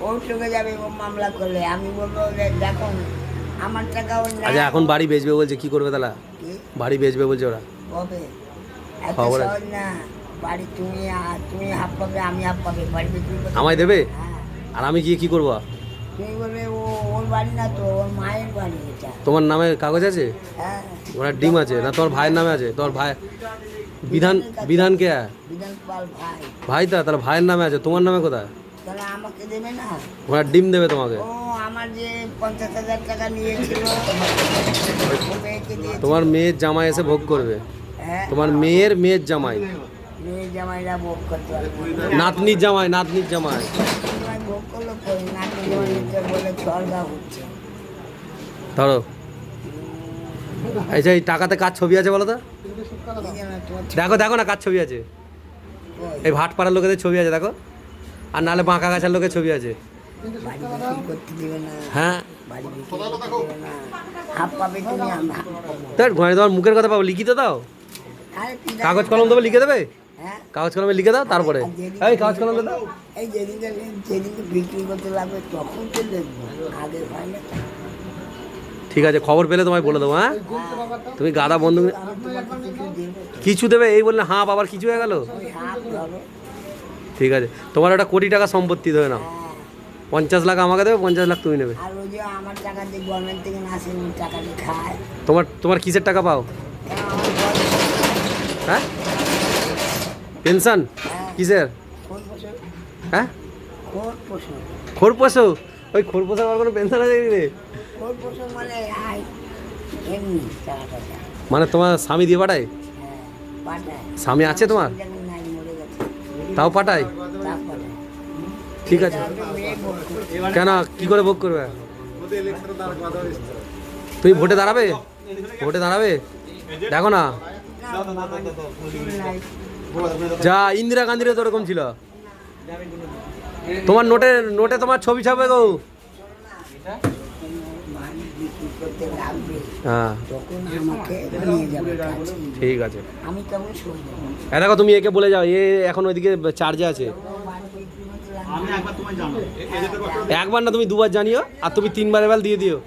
ওর সঙ্গে যাবে ও মামলা করলে। আমি বলবো যে দেখো আমার টাকা ওই না। আচ্ছা এখন বাড়ি বেচবে বলছে, কি করবে তাহলে? কি বাড়ি বেচবে বলছে ওরা। কবে? এত খবর আছে। সহজ না। বাড়ি তুমি হাফ পাবে, আমি হাফ পাবে। বাড়ি বিক্রি করতে আমায় দেবে? হ্যাঁ। আর আমি গিয়ে কি করবো? তুমি বলবে ও ওর বাড়ি না তো, ওর মায়ের বাড়ি এটা। তোমার নামে কাগজ আছে? হ্যাঁ। ওনার ডিম আছে না? তোমার ভাইয়ের নামে আছে? তোমার ভাই বিধান বিধান কে? বিধান পাল ভাই। ভাই তা তাহলে ভাইয়ের নামে আছে, তোমার নামে কোথায়? তাহলে আমাকে দেবে না? ওনার ডিম দেবে তোমাকে। ও আমার যে 50,000 টাকা নিয়েছিল ও মেয়েকে দিয়েছিল। তোমার মেয়ের জামাই এসে ভোগ করবে। হ্যাঁ। তোমার মেয়ের জামাই, মেয়ের জামাইরা ভোগ করতে পারবে। নাতনির জামাই, নাতনির জামাই। জামাই ভোগ করলো কই? নাকি জমাইতে বলে ছড়গা হচ্ছে। ধরো এই যে এই টাকাতে কার ছবি আছে বলো তো? কি জানো তোমার দেখো দেখো না কার ছবি আছে? কই? এই ভাটপাড়ার লোকেদের ছবি আছে দেখো, আর নাহলে বাঁকা গাছার লোকের ছবি আছে। বাড়ি বিক্রি করতে দিবে না। হ্যাঁ বাড়ি বিক্রি করতে দিবে না। হাফ পাবে তুমি, আমি হাফ পাবো। তার ঘরে তোমার মুখের কথা পাবো, লিখিত দাও। আরে কি জানো? কাগজ কলম দেবে, লিখে দেবে। হ্যাঁ। কাগজ কলমে লিখে দাও তারপরে। আর যেদিন- এই কাগজ কলম দাও। এই যেদিনকে বিক্রি করতে লাগবে তখন তো দেখবো, আগে হয় না তো। ঠিক আছে, খবর পেলে তোমায় বলে দেবো। হ্যাঁ তুমি গাদা বন্ধু আমি তোমাকে কিছু দেবো তো। কিছু দেবে এই বললে হাঁ বাবার কিছু হয়ে গেল। ওই হাফ ধরো। ঠিক আছে, তোমার একটা কোটি টাকা সম্পত্তি ধরে নাও, হ্যাঁ। 50 লাখ আমাকে দেবে, 50 লাখ তুমি নেবে। আর ওই যে আমার টাকা দিয়ে গভর্নমেন্ট থেকে না আসে, ওই টাকাটি খায়। তোমার কিসের টাকা পাও? কেন আমার বয়স- হ্যাঁ পেনশন হ্যাঁ। কিসের? খোর পোষো। হ্যাঁ খোর পোষো। খোর পোষো? ওই খোর পোষার আমার কোনো পেনশন আছে রে? খোর পোষো মানে আয় এমনি টাকাটা দেয়। মানে তোমার স্বামী দিয়ে পাঠায়? হ্যাঁ, পাঠায়। স্বামী আছে তোমার? যেমন নাই, মরে গেছে। তাও পাঠায়? তা পাঠায়। ঠিক আছে। মেয়ে ভোগ করছে। কেন কি করে ভোগ করবে? তুমি ভোটে দাঁড়াবে? ভোটে দাঁড়াবে? দেখো না, না, নাই। যা ইন্দিরা গান্ধীর তো ওরকম ছিল। তোমার নোটে তোমার ছবি ছাপবে গো। বাড়ি বিক্রি করতে লাগবে হ্যাঁ তখন আমাকে নিয়ে যাবে কাছে। ঠিক আছে। আমি কেমন সই দেবো? দেখো তুমি একে বলে যাও, এ এখন ওইদিকে চার্জে আছে। বাড়ি বিক্রি করতে লাগবে। একবার না তুমি দুবার জানিও, আর তুমি 3বার এবার দিয়ে দিও।